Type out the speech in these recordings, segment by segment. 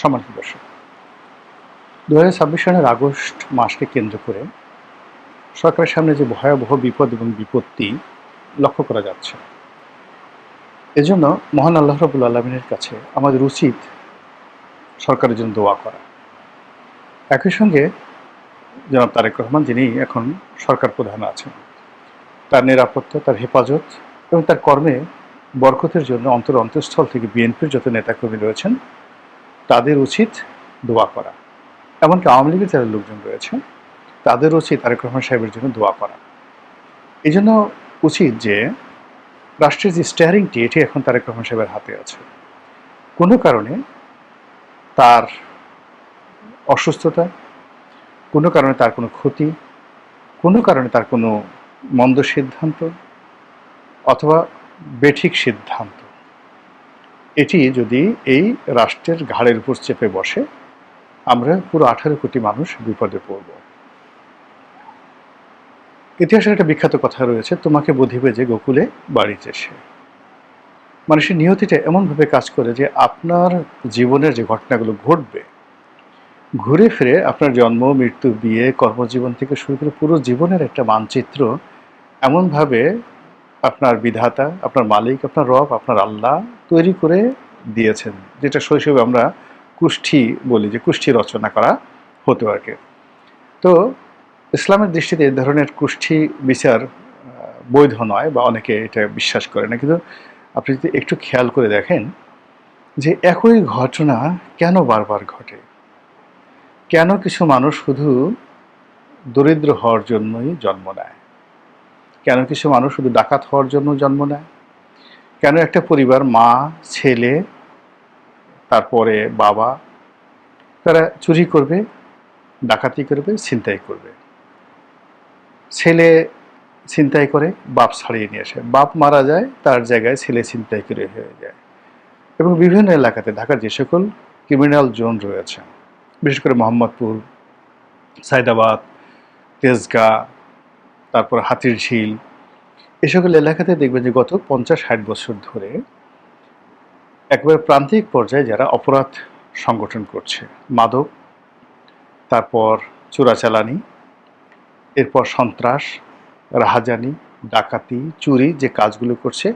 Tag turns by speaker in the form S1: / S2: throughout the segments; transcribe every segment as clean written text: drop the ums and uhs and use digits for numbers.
S1: সম্মানিত দর্শক, 2026 সালের আগস্ট মাসকে কেন্দ্র করে সরকারের সামনে যে ভয়াবহ বিপদ এবং বিপত্তি লক্ষ্য করা যাচ্ছে, এজন্য মহান আল্লাহ রাব্বুল আলামিনের কাছে আমাদের উচিত সরকারের জন্য দোয়া করা। একই সঙ্গে জনাব তারেক রহমান, যিনি এখন সরকার প্রধান আছেন, তার নিরাপত্তা, তার হেফাজত এবং তার কর্মে বরকতের জন্য অন্তঃস্থল থেকে বিএনপির যত নেতাকর্মী রয়েছেন তাদের উচিত দোয়া করা। এমনকি আওয়ামী লীগের যারা লোকজন রয়েছে তাদের উচিত তারেক রহমান সাহেবের জন্য দোয়া করা। এই জন্য উচিত যে রাষ্ট্রের যে স্টিয়ারিংটি, এটি এখন তারেক রহমান সাহেবের হাতে আছে। কোনো কারণে তার অসুস্থতা, কোনো কারণে তার কোনো ক্ষতি, কোনো কারণে তার কোনো মন্দ সিদ্ধান্ত অথবা বেঠিক সিদ্ধান্ত, এটি যদি এই রাষ্ট্রের ঘাড়ের উপর চেপে বসে, আমরা পুরো 18 কোটি মানুষ বিপদে পড়ব। ইতিহাসের একটা বিখ্যাত কথা রয়েছে, তোমাকে বধিবে যে গোকুলে বাড়িতে সে। মানুষের নিয়তিটা এমনভাবে কাজ করে যে আপনার জীবনের যে ঘটনাগুলো ঘটবে, ঘুরে ফিরে আপনার জন্ম, মৃত্যু, বিয়ে, কর্মজীবন থেকে শুরু করে পুরো জীবনের একটা মানচিত্র এমনভাবে আপনার বিধাতা, আপনার মালিক, আপনার রব, আপনার আল্লাহ তৈরি করে দিয়েছেন, যেটা শৈশবে আমরা কুষ্ঠি বলি, যে কুষ্ঠি রচনা করা হতো আর কি। তো ইসলামের দৃষ্টিতে এই ধরনের কুষ্ঠি বিচার বৈধ নয়, বা অনেকে এটা বিশ্বাস করে না। কিন্তু আপনি যদি একটু খেয়াল করে দেখেন যে একই ঘটনা কেন বারবার ঘটে, কেন কিছু মানুষ শুধু দরিদ্র হওয়ার জন্যই জন্ম নেয়, কেন কিছু মানুষ শুধু ডাকাত হওয়ার জন্য জন্ম নেয়, কেন একটা পরিবার মা, ছেলে, তারপরে বাবা, তারা চুরি করবে, ডাকাতি করবে, ছিনতাই করবে। ছেলে ছিনতাই করে, বাপ ছাড়িয়ে নিয়ে আসে, বাপ মারা যায়, তার জায়গায় ছেলে ছিনতাই করে হয়ে যায়। এবং বিভিন্ন এলাকাতে ঢাকার যে সকল ক্রিমিনাল জোন রয়েছে, বিশেষ করে মোহাম্মদপুর, সায়দাবাদ, তেজগাঁ, তারপর হাতিরঝিল, এ সকল এলাকাতে দেখবেন যে গত 50-60 বছর ধরে একেবারে প্রান্তিক পর্যায়ে যারা অপরাধ সংগঠন করছে, মাদক, তারপর চোরাচালানি, এরপর সন্ত্রাস, রাহাজানি, ডাকাতি, চুরি, যে কাজগুলো করছে,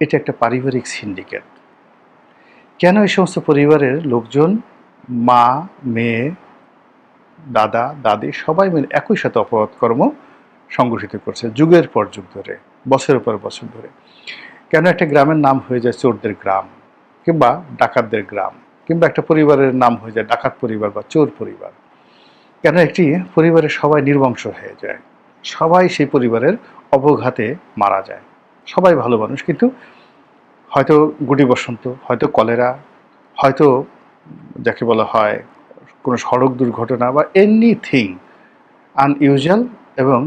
S1: এটা একটা পারিবারিক সিন্ডিকেট। কেন এই সমস্ত পরিবারের লোকজন, মা, মেয়ে, দাদা, দাদি সবাই মিলে একই সাথে অপরাধ কর্ম সংগঠিত করছে যুগের পর যুগ ধরে, বছরের পর বছর ধরে? কেন একটা গ্রামের নাম হয়ে যায় চোরদের গ্রাম কিংবা ডাকাতদের গ্রাম, কিংবা একটা পরিবারের নাম হয়ে যায় ডাকাত পরিবার বা চোর পরিবার? কেন একটি পরিবারের সবাই নির্বংশ হয়ে যায়, সবাই সেই পরিবারের অবঘাতে মারা যায়? সবাই ভালো মানুষ, কিন্তু হয়তো গুটি বসন্ত, হয়তো কলেরা, হয়তো যাকে বলা হয় কোনো সড়ক দুর্ঘটনা বা এনিথিং আনইউজুয়াল, এবং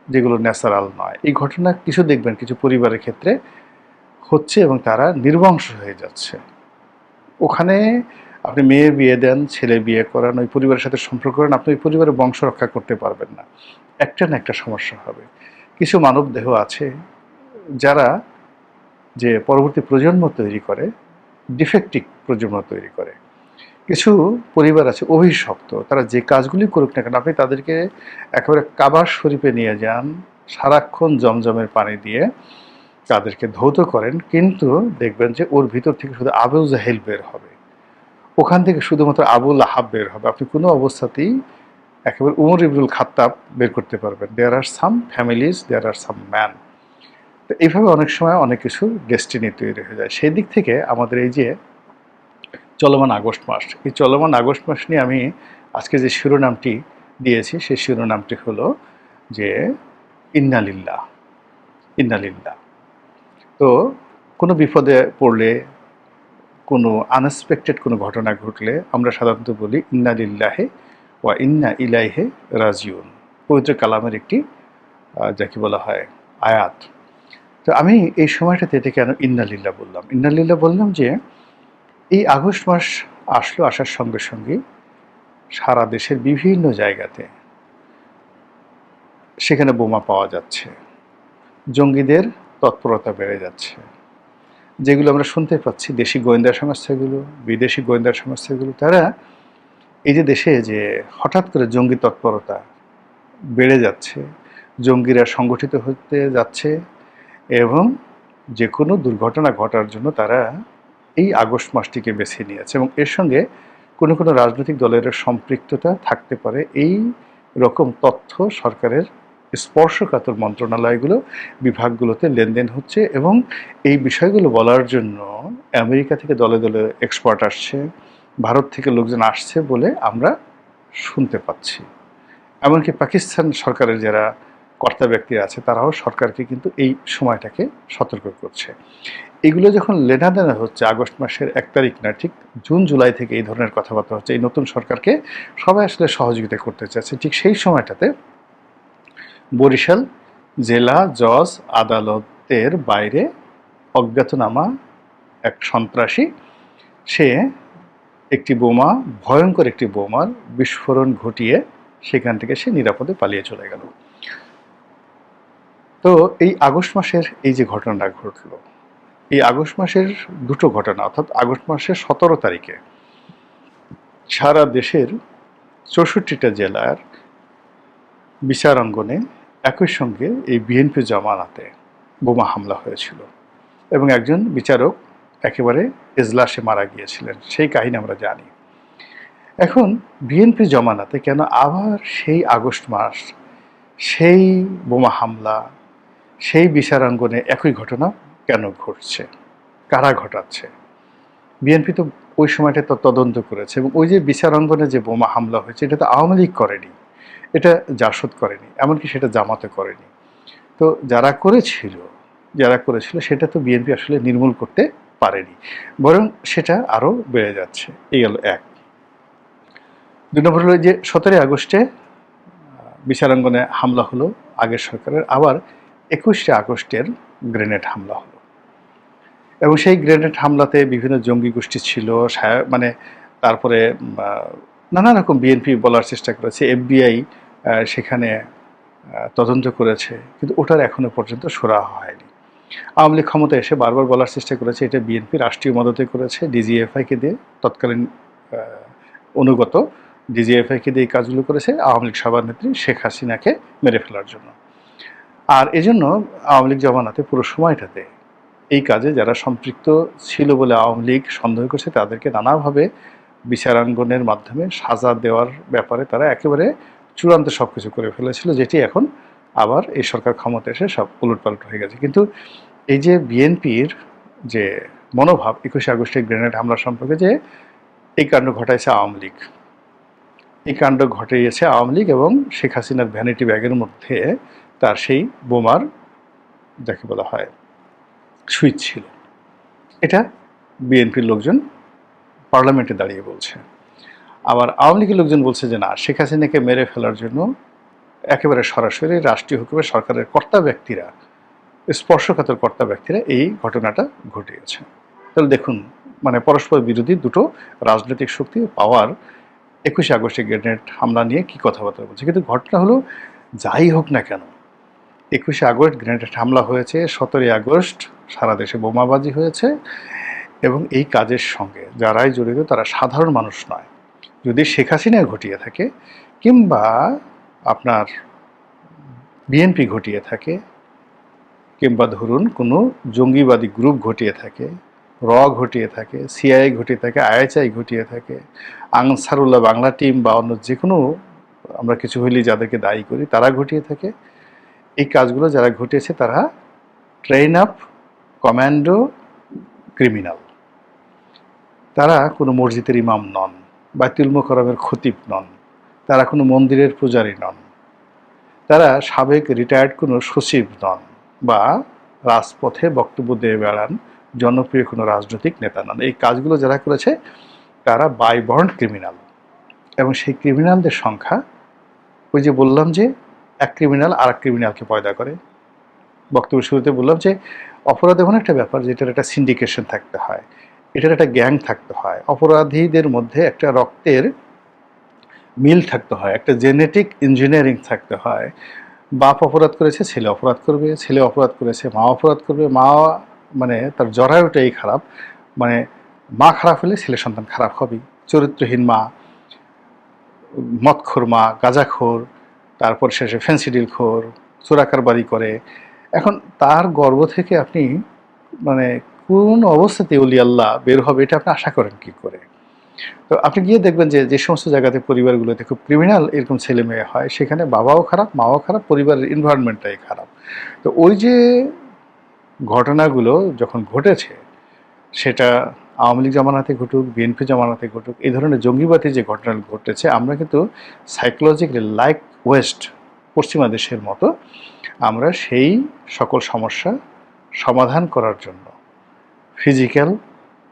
S1: যেগুলো ন্যাচারাল নয়, এই ঘটনা কিছু দেখবেন কিছু পরিবারের ক্ষেত্রে হচ্ছে এবং তারা নির্বংশ হয়ে যাচ্ছে। ওখানে আপনি মেয়ে বিয়ে দেন, ছেলে বিয়ে করান, ওই পরিবারের সাথে সম্পর্ক করেন, আপনি ওই পরিবারের বংশ রক্ষা করতে পারবেন না, একটা না একটা সমস্যা হবে। কিছু মানব দেহ আছে যারা যে পরবর্তী প্রজন্ম তৈরি করে, ডিফেক্টিভ প্রজন্ম তৈরি করে। কিছু পরিবার আছে অভিশপ্ত, তারা যে কাজগুলি করুক না কেন, আপনি তাদেরকে একেবারে কাবা শরীফে নিয়ে যান, সারাক্ষণ জমজমের পানি দিয়ে তাদেরকে ধৌত করেন, কিন্তু দেখবেন যে ওর ভিতর থেকে শুধু আবু জাহেল বের হবে, ওখান থেকে শুধুমাত্র আবুল আহাব বের হবে। আপনি কোনো অবস্থাতেই একেবারে উমর ইবনুল খাত্তাব বের করতে পারবেন। দেয়ার আর সাম ফ্যামিলিজ, দেয়ার আর সাম ম্যান। তো এইভাবে অনেক সময় অনেক কিছু ডেস্টিনি তৈরি হয়ে যায়। সেই দিক থেকে আমাদের এই যে চলমান আগস্ট মাস, এই চলমান আগস্ট মাস নিয়ে আমি আজকে যে শিরোনামটি দিয়েছি, সেই শিরোনামটি হলো যে ইন্না লিল্লাহ, ইন্না লিল্লাহ। তো কোনো বিপদে পড়লে, কোনো আনএক্সপেক্টেড কোনো ঘটনা ঘটলে আমরা সাধারণত বলি ইন্না লিল্লাহি ওয়া ইন্না ইলাইহি রাজিউন, পবিত্র কালামের একটি যাকে বলা হয় আয়াত। তো আমি এই সময়টাতে এটা কেন ইন্না লিল্লাহ বললাম? ইন্না লিল্লাহ বললাম যে এই আগস্ট মাস আসলো, আসার সঙ্গে সঙ্গে সারা দেশের বিভিন্ন জায়গাতে সেখানে বোমা পাওয়া যাচ্ছে, জঙ্গিদের তৎপরতা বেড়ে যাচ্ছে, যেগুলো আমরা শুনতে পাচ্ছি, দেশি গোয়েন্দা সংস্থাগুলো, বিদেশি গোয়েন্দা সংস্থাগুলো, তারা এই যে দেশে যে হঠাৎ করে জঙ্গি তৎপরতা বেড়ে যাচ্ছে, জঙ্গিরা সংগঠিত হতে যাচ্ছে এবং যে কোনো দুর্ঘটনা ঘটার জন্য তারা এই আগস্ট মাসটিকে বেছে নিয়েছে এবং এর সঙ্গে কোনো কোনো রাজনৈতিক দলের সম্পৃক্ততা থাকতে পারে, এই রকম তথ্য সরকারের স্পর্শকাতর মন্ত্রণালয়গুলো, বিভাগগুলোতে লেনদেন হচ্ছে এবং এই বিষয়গুলো বলার জন্য আমেরিকা থেকে দলে দলে এক্সপার্ট আসছে, ভারত থেকে লোকজন আসছে বলে আমরা শুনতে পাচ্ছি। এমনকি পাকিস্তান সরকারের যারা কর্তা ব্যক্তি আছে তারাও সরকারকে কিন্তু এই সময়টাকে সতর্ক করছে। এগুলো যখন লেনাদেনা হচ্ছে আগস্ট মাসের 1 তারিখ না, ঠিক জুন জুলাই থেকে এই ধরনের কথাবার্তা হচ্ছে, এই নতুন সরকারকে সবাই আসলে সহযোগিতা করতে চাচ্ছে। ঠিক সেই সময়টাতে বরিশাল জেলা জজ আদালতের বাইরে অজ্ঞাতনামা এক সন্ত্রাসী, সে একটি বোমা, ভয়ঙ্কর একটি বোমার বিস্ফোরণ ঘটিয়ে সেখান থেকে সে নিরাপদে পালিয়ে চলে গেল। তো এই আগস্ট মাসের এই যে ঘটনাটা ঘটলো, এই আগস্ট মাসের দুটো ঘটনা, অর্থাৎ আগস্ট মাসের 17 তারিখে সারা দেশের 64টা জেলার বিচারাঙ্গনে একই সঙ্গে এই বিএনপি জমানাতে বোমা হামলা হয়েছিল এবং একজন বিচারক একেবারে এজলাসে মারা গিয়েছিলেন, সেই কাহিনী আমরা জানি। এখন বিএনপি জমানাতে কেন আবার সেই আগস্ট মাস, সেই বোমা হামলা, সেই বিচারাঙ্গনে একই ঘটনা কেন ঘটছে, কারা ঘটাচ্ছে? বিএনপি তো ওই সময়টা তো তদন্ত করেছে এবং ওই যে বিচারাঙ্গনে যে বোমা হামলা হয়েছে এটা তো আওয়ামী লীগ করেনি, এটা জাসদ করেনি, এমনকি সেটা জামাতে করেনি। তো যারা করেছিল সেটা তো বিএনপি আসলে নির্মূল করতে পারেনি, বরং সেটা আরও বেড়ে যাচ্ছে। এই গেল এক। 2 নম্বর হলো যে 17 আগস্টে বিচারাঙ্গনে হামলা হলো আগের সরকারের, আবার 21 আগস্টের গ্রেনেড হামলা হলো এবং সেই গ্রেনেড হামলাতে বিভিন্ন জঙ্গি গোষ্ঠী ছিল, মানে তারপরে নানা রকম বিএনপি বলার চেষ্টা করেছে, এফবিআই সেখানে তদন্ত করেছে, কিন্তু ওটার এখনো পর্যন্ত সুরাহা হয়নি। আওয়ামী লীগ ক্ষমতা এসে বারবার বলার চেষ্টা করেছে এটা বিএনপি রাষ্ট্রীয় মদতে করেছে, ডিজিএফআইকে দিয়ে, তৎকালীন অনুগত ডিজিএফআইকে দিয়ে এই কাজগুলো করেছে আওয়ামী লীগ সভানেত্রী শেখ হাসিনাকে মেরে ফেলার জন্য। আর এজন্য আওয়ামী লীগ জমানাতে পুরো সময়টাতে এই কাজে যারা সম্পৃক্ত ছিল বলে আওয়ামী লীগ সন্দেহ করছে তাদেরকে নানাভাবে বিচারাঙ্গনের মাধ্যমে সাজা দেওয়ার ব্যাপারে তারা একেবারে চূড়ান্ত সব কিছু করে ফেলেছিল, যেটি এখন আবার এই সরকার ক্ষমতা এসে সব উলটপালট হয়ে গেছে। কিন্তু এই যে বিএনপির যে মনোভাব 21 আগস্টের গ্রেনেড হামলা সম্পর্কে, যে এই কাণ্ড ঘটাইছে আওয়ামী লীগ, এই কাণ্ড ঘটিয়েছে আওয়ামী লীগ এবং শেখ হাসিনার ভ্যানিটি ব্যাগের মধ্যে তার সেই বোমার যাকে বলা হয় সুইচ ছিল, এটা বিএনপির লোকজন পার্লামেন্টে দাঁড়িয়ে বলছে। আবার আওয়ামী লীগের লোকজন বলছে যে না, শেখ হাসিনাকে মেরে ফেলার জন্য একেবারে সরাসরি রাষ্ট্রীয় হুকুমে সরকারের কর্তা ব্যক্তিরা, স্পর্শকাতর কর্তা ব্যক্তিরা এই ঘটনাটা ঘটিয়েছে। তাহলে দেখুন, মানে পরস্পর বিরোধী দুটো রাজনৈতিক শক্তি পাওয়ার 21 আগস্টে গ্রেনেড হামলা নিয়ে কি কথাবার্তা বলছে। কিন্তু ঘটনা হলো যাই হোক না কেন, 21 আগস্ট গ্রেনেড হামলা হয়েছে, 17 আগস্ট সারা দেশে বোমাবাজি হয়েছে এবং এই কাজের সঙ্গে যারাই জড়িত তারা সাধারণ মানুষ নয়। যদি শেখ হাসিনা ঘটিয়ে থাকে কিংবা আপনার বিএনপি ঘটিয়ে থাকে কিংবা ধরুন কোনো জঙ্গিবাদী গ্রুপ ঘটিয়ে থাকে, র ঘটিয়ে থাকে, সিআইএ ঘটিয়ে থাকে, আইএসআই ঘটিয়ে থাকে, আনসারুল্লাহ বাংলা টিম বা অন্য যে কোনো আমরা কিছু হইলেই যাদেরকে দায়ী করি তারা ঘটিয়ে থাকে, এই কাজগুলো যারা ঘটিয়েছে তারা ট্রেন আপ কমান্ডো ক্রিমিনাল। তারা কোনো মসজিদের ইমাম নন, বাইতুল মুকাররমের খতিব নন, তারা কোনো মন্দিরের পূজারী নন, তারা সাবেক রিটায়ার্ড কোনো সচিব নন বা রাজপথে বক্তব্য দিয়ে বেড়ান জনপ্রিয় কোনো রাজনৈতিক নেতা নন। এই কাজগুলো যারা করেছে তারা বাই বর্ন ক্রিমিনাল এবং সেই ক্রিমিনালদের সংখ্যা, ওই যে বললাম যে এক ক্রিমিনাল আর এক ক্রিমিনালকে পয়দা করে, বক্তব্য শুরুতে বললাম যে অপরাধ এমন একটা ব্যাপার যেটার একটা সিন্ডিকেশন থাকতে হয়, এটার একটা গ্যাং থাকতে হয়, অপরাধীদের মধ্যে একটা রক্তের মিল থাকতে হয়, একটা জেনেটিক ইঞ্জিনিয়ারিং থাকতে হয়। বাপ অপরাধ করেছে ছেলে অপরাধ করবে, ছেলে অপরাধ করেছে মা অপরাধ করবে, মা মানে তার জরায়ুটাই খারাপ, মানে মা খারাপ হলে ছেলে সন্তান খারাপ হবেই। চরিত্রহীন মা, মদখোর মা, গাঁজাখোর, তারপর শেষে ফেন্সিডিলখোর, চোরাকারবারি করে। এখন তার গর্ভ থেকে আপনি মানে কোন অবস্থাতে অলি আল্লাহ বের হবে এটা আপনি আশা করেন কি করে? তো আপনি গিয়ে দেখবেন যে যে সমস্ত জায়গাতে পরিবারগুলোতে খুব ক্রিমিনাল এরকম ছেলে মেয়ে হয়, সেখানে বাবাও খারাপ, মাও খারাপ, পরিবারের এনভায়রনমেন্টটাই খারাপ। তো ওই যে ঘটনাগুলো যখন ঘটেছে, সেটা আওয়ামী লীগ জামানাতে ঘটুক, বিএনপি জামানাতে ঘটুক, এই ধরনের জঙ্গিবাদী যে ঘটনাগুলো ঘটেছে, আমরা কিন্তু সাইকোলজিক্যালি লাইক ওয়েস্ট, পশ্চিমা দেশের মতো আমরা সেই সকল সমস্যা সমাধান করার জন্য ফিজিক্যাল,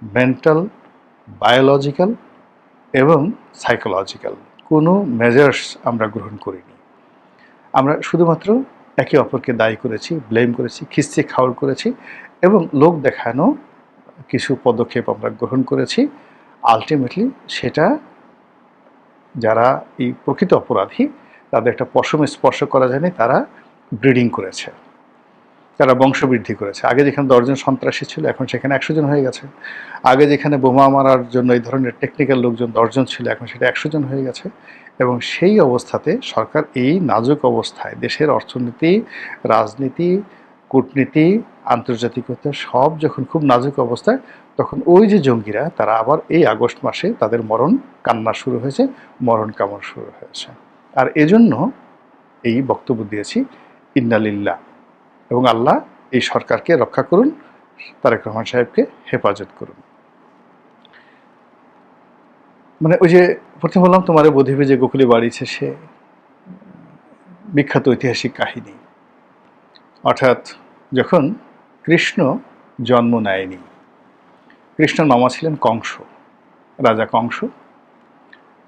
S1: মেন্টাল, বায়োলজিক্যাল এবং সাইকোলজিক্যাল কোনো মেজার্স আমরা গ্রহণ করিনি। আমরা শুধুমাত্র একে অপরকে দায়ী করেছি, ব্লেম করেছি, খিস্তি খাওয়ার করেছি এবং লোক দেখানো কিছু পদক্ষেপ আমরা গ্রহণ করেছি। আলটিমেটলি সেটা যারা এই প্রকৃত অপরাধী তাদের একটা পশমে স্পর্শ করা যায়নি, তারা ব্রিডিং করেছে, তারা বংশবৃদ্ধি করেছে। আগে যেখানে 10 জন সন্ত্রাসী ছিল, এখন সেখানে 100 জন হয়ে গেছে। আগে যেখানে বোমা মারার জন্য এই ধরনের টেকনিক্যাল লোকজন 10 জন ছিল, এখন সেটা 100 জন হয়ে গেছে। এবং সেই অবস্থাতে সরকার এই নাজুক অবস্থায় দেশের অর্থনীতি, রাজনীতি, কূটনীতি, আন্তর্জাতিকতা সব যখন খুব নাজুক অবস্থায়, তখন ওই যে জঙ্গিরা তারা আবার এই আগস্ট মাসে তাদের মরণ কান্না শুরু হয়েছে, মরণ কামড় শুরু হয়েছে। আর এজন্য এই বক্তব্য দিয়েছি, ইন্না লিল্লাহ, এবং আল্লাহ এই সরকারকে রক্ষা করুন, তারেক রহমান সাহেবকে হেফাজত করুন। মানে ওই যে প্রথমে বললাম তোমারে বধিবে যে গোকুলে বাড়িছে, সে বিখ্যাত ঐতিহাসিক কাহিনী। অর্থাৎ যখন কৃষ্ণ জন্ম নেয়নি, কৃষ্ণর মামা ছিলেন কংস, রাজা কংস।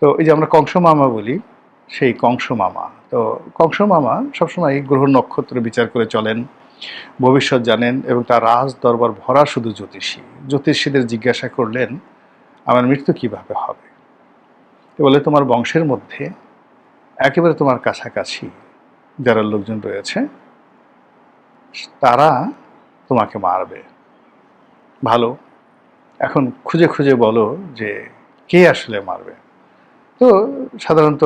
S1: তো এই যে আমরা কংস মামা বলি, সেই কংস মামা, তো কংস মামা সবসময় গ্রহ নক্ষত্র বিচার করে চলেন, ভবিষ্যৎ জানেন, এবং তার রাজ দরবার ভরা শুধু জ্যোতিষী। জ্যোতিষীদের জিজ্ঞাসা করলেন আমার মৃত্যু কিভাবে হবে? বলে তোমার বংশের মধ্যে একেবারে তোমার কাছাকাছি যারা লোকজন রয়েছে তারা তোমাকে মারবে। ভালো, এখন খুঁজে খুঁজে বলো যে কে আসলে মারবে। তো সাধারণত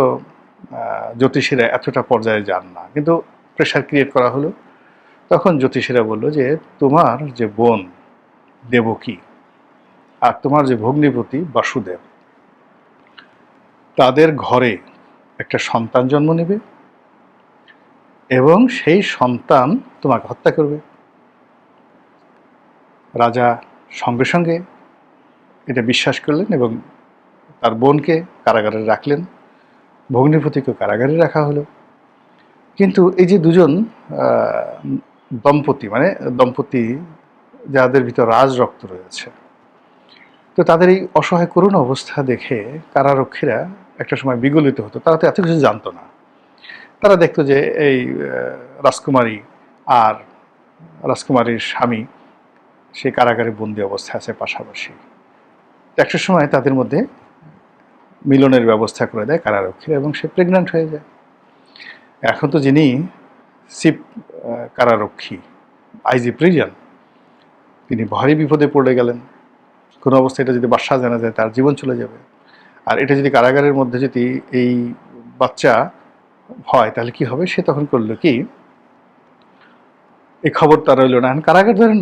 S1: জ্যোতিষীরা এতটা পর্যায়ে যান না, কিন্তু প্রেশার ক্রিয়েট করা হলো। তখন জ্যোতিষীরা বলল যে তোমার যে বোন দেবকী আর তোমার যে ভগ্নিপতি বাসুদেব, তাদের ঘরে একটা সন্তান জন্ম নেবে এবং সেই সন্তান তোমাকে হত্যা করবে। রাজা সঙ্গে সঙ্গে এটা বিশ্বাস করলেন এবং তার বোনকে কারাগারে রাখলেন, ভগ্নিপতিকে কারাগারে রাখা হলো। কিন্তু এই যে দুজন দম্পতি, মানে দম্পতি যাদের ভিতর রাজ রক্ত রয়েছে, তো তাদের এই অসহায় করুণ অবস্থা দেখে কারারক্ষীরা একটা সময় বিগলিত হতো। তারা তো এত কিছু জানতো না। তারা দেখতো যে এই রাজকুমারী আর রাজকুমারীর স্বামী সে কারাগারে বন্দি অবস্থায় আছে পাশাপাশি। একটা সময় তাদের মধ্যে মিলনের ব্যবস্থা করে দেয় কারারক্ষীরা এবং সে প্রেগন্যান্ট হয়ে যায়। এখন তো যিনি চিফ কারারক্ষী, আইজি প্রিজন, তিনি ভারী বিপদে পড়ে গেলেন। কোনো অবস্থায় এটা যদি বাদশা জানা যায় তার জীবন চলে যাবে। আর এটা যদি কারাগারের মধ্যে যদি এই বাচ্চা হয় তাহলে কি হবে? সে তখন করলো কি, এই খবর তার রইল না। কারাগার ধরেন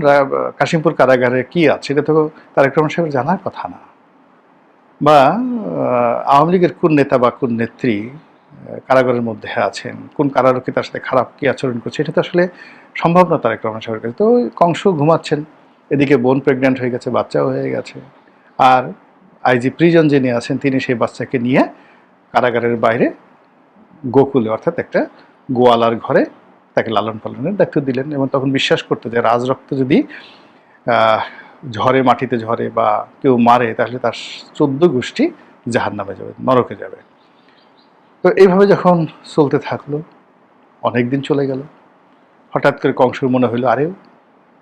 S1: কাশিমপুর কারাগারে কি আছে এটা তো তারেক রহমান সাহেবের জানার কথা না, বা আওয়ামী লীগের কোন নেতা বা কোন নেত্রী কারাগারের মধ্যে আছেন, কোন কারারক্ষী তার সাথে খারাপ কি আচরণ করছে, এটা তো আসলে সম্ভব না তারেক রহমান সাহেবের কাছে। তো কংস ঘুমাচ্ছেন, এদিকে বোন প্রেগন্যান্ট হয়ে গেছে, বাচ্চাও হয়ে গেছে, আর আইজি প্রিজন যিনি আছেন তিনি সেই বাচ্চাকে নিয়ে কারাগারের বাইরে গোকুলে, অর্থাৎ একটা গোয়ালার ঘরে তাকে লালন পালনের দায়িত্ব দিলেন। এবং তখন বিশ্বাস করতো যে রাজরক্ত যদি ঝরে, মাটিতে ঝরে বা কেউ মারে, তাহলে তার 14 গোষ্ঠী জাহান্নামে যাবে, নরকে যাবে। তো এইভাবে যখন চলতে থাকলো, অনেক দিন চলে গেল। হঠাৎ করে কংসের মনে হইলো আরে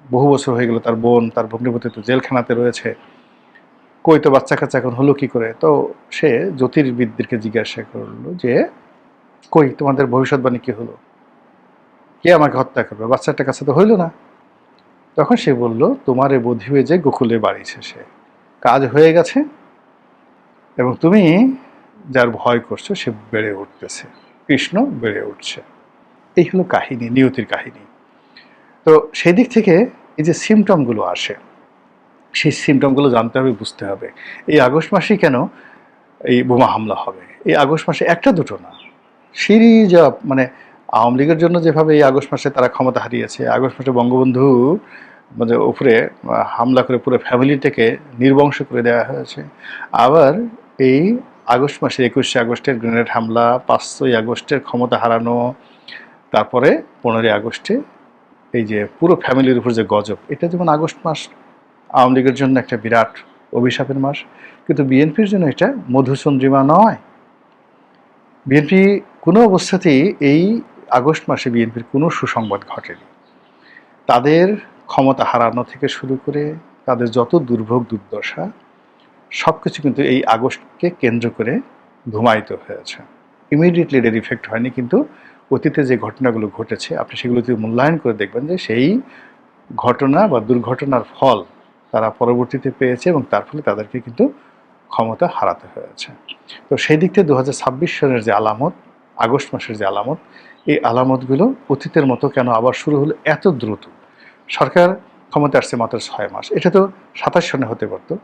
S1: বহু বছর হয়ে গেল, তার বোন তার ভগ্নিপতি তো জেলখানাতে রয়েছে, কই তো বাচ্চা কাচ্চা এখন হলো কি করে? তো সে জ্যোতির্বিদদেরকে জিজ্ঞাসা করলো যে কই তোমাদের ভবিষ্যৎবাণী কি হলো, কে আমাকে হত্যা করবে? বাচ্চাটার কাছে তো হইল না। তখন সে বলল, তোমারে বধিবে যে গোকুলে বাড়ি শেষে। কাজ হয়ে গেছে এবং তুমি যার ভয় করছো সে বেড়ে উঠতেছে, কৃষ্ণ বেড়ে উঠছে। এই হলো কাহিনী, নিয়তির কাহিনী। তো সেই দিক থেকে এই যে সিমটমগুলো আসে, সেই সিমটমগুলো জানতে হবে, বুঝতে হবে। এই আগস্ট মাসেই কেন এই বোমা হামলা হবে? এই আগস্ট মাসে একটা দুটো না, সিরিজ অফ, মানে আওয়ামী লীগের জন্য যেভাবে এই আগস্ট মাসে তারা ক্ষমতা হারিয়েছে, আগস্ট মাসে বঙ্গবন্ধু মানে উপরে হামলা করে পুরো ফ্যামিলিটাকে নির্বংশ করে দেওয়া হয়েছে। আবার এই আগস্ট মাসে 21শে আগস্টের গ্রেনেড হামলা, 5ই আগস্টের ক্ষমতা হারানো, তারপরে 15ই আগস্টে এই যে পুরো ফ্যামিলির উপর যে গজব, এটা যেমন আগস্ট মাস আওয়ামী লীগের জন্য একটা বিরাট অভিশাপের মাস, কিন্তু বিএনপির জন্য এটা মধুচন্দ্রিমা নয়। বিএনপি কোনো অবস্থাতেই এই আগস্ট মাসে বিএনপির কোনো সুসংবাদ ঘটেনি। তাদের ক্ষমতা হারানো থেকে শুরু করে তাদের যত দুর্ভোগ দুর্দশা সব কিছু কিন্তু এই আগস্টকে কেন্দ্র করে ধুমায়িত হয়েছে। ইমিডিয়েটলি এর ইফেক্ট হয়নি, কিন্তু অতীতে যে ঘটনাগুলো ঘটেছে আপনি সেগুলো যদি মূল্যায়ন করে দেখবেন যে সেই ঘটনা বা দুর্ঘটনার ফল তারা পরবর্তীতে পেয়েছে এবং তার ফলে তাদেরকে কিন্তু ক্ষমতা হারাতে হয়েছে। তো সেই দিক থেকে 2026 সনের যে আলামত, আগস্ট মাসের যে আলামত, এই আলামতগুলো অতীতের মতো কেন আবার শুরু হলো এত দ্রুত? সরকার ক্ষমতা আসছে মাত্র 6 মাস, এটা তো 27 সনে হতে পারতো,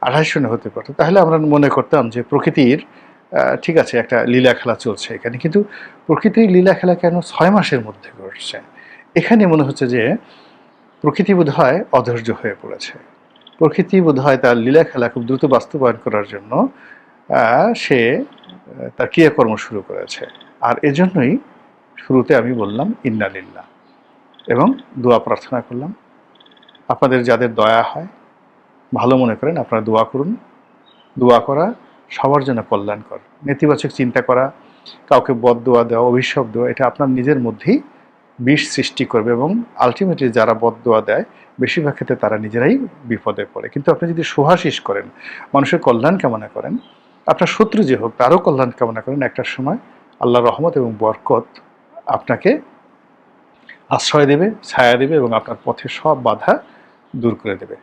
S1: 28 সনে হতে পারতো। তাহলে আমরা মনে করতাম যে প্রকৃতির ঠিক আছে, একটা লীলা খেলা চলছে এখানে, কিন্তু প্রকৃতির লীলা খেলা কেন 6 মাসের মধ্যে ঘটছে? এখানে মনে হচ্ছে যে প্রকৃতি বোধহয় অধৈর্য হয়ে পড়েছে। প্রকৃতি বোধহয় তার লীলা খেলা খুব দ্রুত বাস্তবায়ন করার জন্য সে তার ক্রিয়াকর্ম শুরু করেছে। আর এজন্যই শুরুতে আমি বললাম ইন্না লিল্লাহ এবং দোয়া প্রার্থনা করলাম। আপনাদের যাদের দয়া হয়, ভালো মনে করেন, আপনারা দোয়া করুন। দোয়া করা সবার জন্য কল্যাণকর। নেতিবাচক চিন্তা করা, কাউকে বদদোয়া দেওয়া, অভিশাপ দেওয়া, এটা আপনার নিজের মধ্যেই বিষ সৃষ্টি করবে এবং আলটিমেটলি যারা বদদোয়া দেয় বেশিরভাগ ক্ষেত্রে তারা নিজেরাই বিপদে পড়ে। কিন্তু আপনি যদি সুহাসিস করেন, মানুষের কল্যাণ কামনা করেন, আপনার শত্রু যে হোক তারও কল্যাণ কামনা করেন, একটা সময় আল্লাহর রহমত এবং বরকত আপনাকে আশ্রয় দেবে, ছায়া দেবে এবং আপনার পথে সব বাধা দূর করে দেবে।